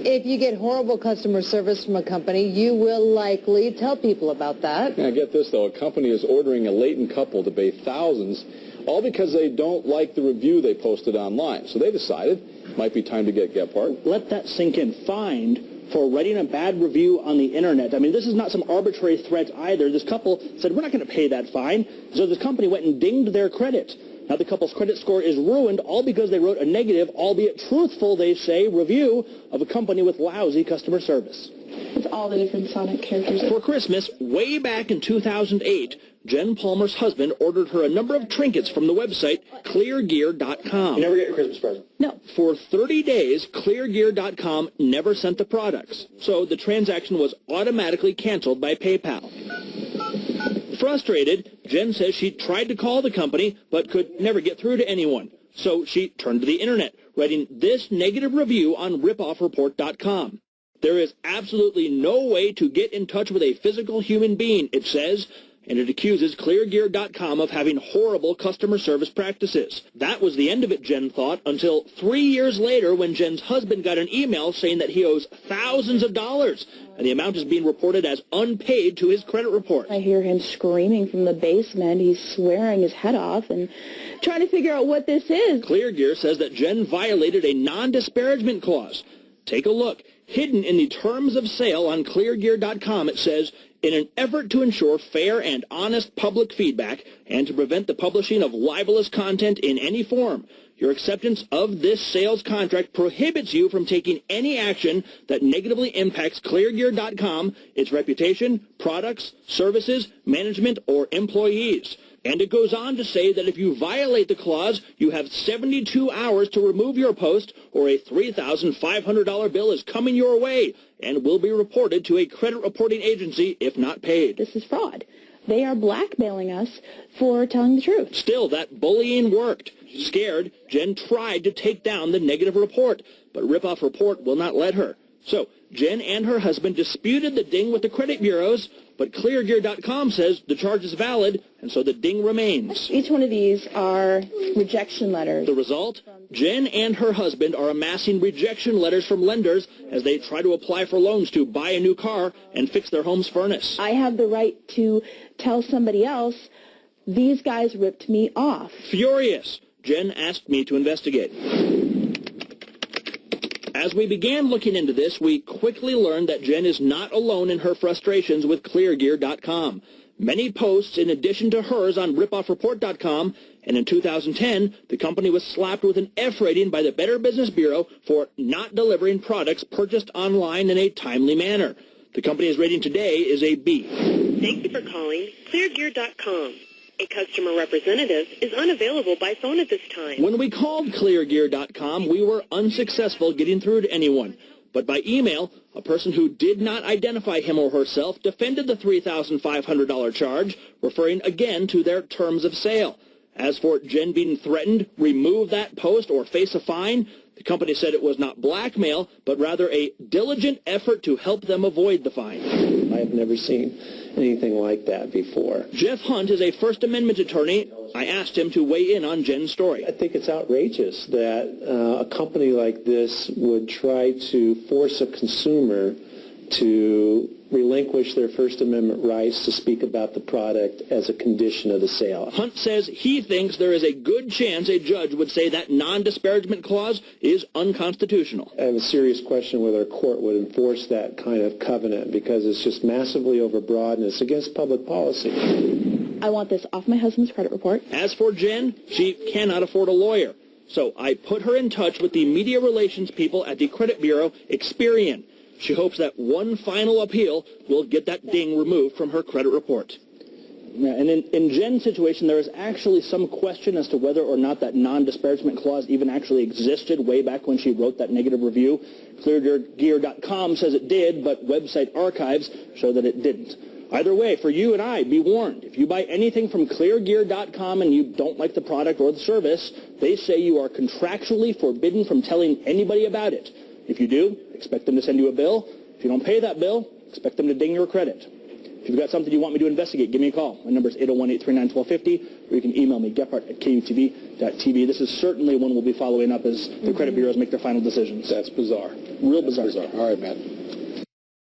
If you get horrible customer service from a company, you will likely tell people about that. Now, get this, though. A company is ordering a latent couple to pay thousands, all because they don't like the review they posted online. So they decided it might be time to get Gephardt. Let that sink in. Fined for writing a bad review on the Internet. I mean, this is not some arbitrary threat either. This couple said, we're not going to pay that fine. So this company went and dinged their credit. Now the couple's credit score is ruined, all because they wrote a negative, albeit truthful, they say, review of a company with lousy customer service. It's all the different Sonic characters. For Christmas, way back in 2008, Jen Palmer's husband ordered her a number of trinkets from the website cleargear.com. You never get your Christmas present? No. For 30 days, cleargear.com never sent the products, so the transaction was automatically canceled by PayPal. Frustrated, Jen says she tried to call the company but could never get through to anyone. So she turned to the Internet, writing this negative review on ripoffreport.com. There is absolutely no way to get in touch with a physical human being, it says, and it accuses cleargear.com of having horrible customer service practices. That was the end of it, Jen thought, until 3 years later when Jen's husband got an email saying that he owes thousands of dollars, and the amount is being reported as unpaid to his credit report. I hear him screaming from the basement. He's swearing his head off and trying to figure out what this is. Cleargear says that Jen violated a non-disparagement clause. Take a look. Hidden in the terms of sale on cleargear.com, it says, in an effort to ensure fair and honest public feedback and to prevent the publishing of libelous content in any form, your acceptance of this sales contract prohibits you from taking any action that negatively impacts cleargear.com, its reputation, products, services, management, or employees. And it goes on to say that if you violate the clause, you have 72 hours to remove your post, or a $3,500 bill is coming your way and will be reported to a credit reporting agency if not paid. This is fraud. They are blackmailing us for telling the truth. Still, that bullying worked. Scared, Jen tried to take down the negative report, but Ripoff Report will not let her. So, Jen and her husband disputed the ding with the credit bureaus, but cleargear.com says the charge is valid, and so the ding remains. Each one of these are rejection letters. The result? Jen and her husband are amassing rejection letters from lenders as they try to apply for loans to buy a new car and fix their home's furnace. I have the right to tell somebody else, these guys ripped me off. Furious, Jen asked me to investigate. As we began looking into this, we quickly learned that Jen is not alone in her frustrations with cleargear.com. Many posts in addition to hers on ripoffreport.com, and in 2010, the company was slapped with an F rating by the Better Business Bureau for not delivering products purchased online in a timely manner. The company's rating today is a B. Thank you for calling cleargear.com. A customer representative is unavailable by phone at this time. When we called cleargear.com, we were unsuccessful getting through to anyone. But by email, a person who did not identify him or herself defended the $3,500 charge, referring again to their terms of sale. As for Jen being threatened, remove that post or face a fine, the company said it was not blackmail, but rather a diligent effort to help them avoid the fine. I have never seen anything like that before. Jeff Hunt is a First Amendment attorney. I asked him to weigh in on Jen's story. I think it's outrageous that a company like this would try to force a consumer to relinquish their First Amendment rights to speak about the product as a condition of the sale. Hunt says he thinks there is a good chance a judge would say that non-disparagement clause is unconstitutional. I have a serious question whether a court would enforce that kind of covenant because it's just massively overbroad and it's against public policy. I want this off my husband's credit report. As for Jen, she cannot afford a lawyer. So I put her in touch with the media relations people at the credit bureau, Experian. She hopes that one final appeal will get that ding removed from her credit report. Yeah, and in Jen's situation, there is actually some question as to whether or not that non-disparagement clause even actually existed way back when she wrote that negative review. Cleargear.com says it did, but website archives show that it didn't. Either way, for you and I, be warned. If you buy anything from cleargear.com and you don't like the product or the service, they say you are contractually forbidden from telling anybody about it. If you do, expect them to send you a bill. If you don't pay that bill, expect them to ding your credit. If you've got something you want me to investigate, give me a call. My number is 801-839-1250, or you can email me, gephardt@kutv.tv. This is certainly one we'll be following up as the credit bureaus make their final decisions. That's bizarre. Real bizarre. All right, Matt.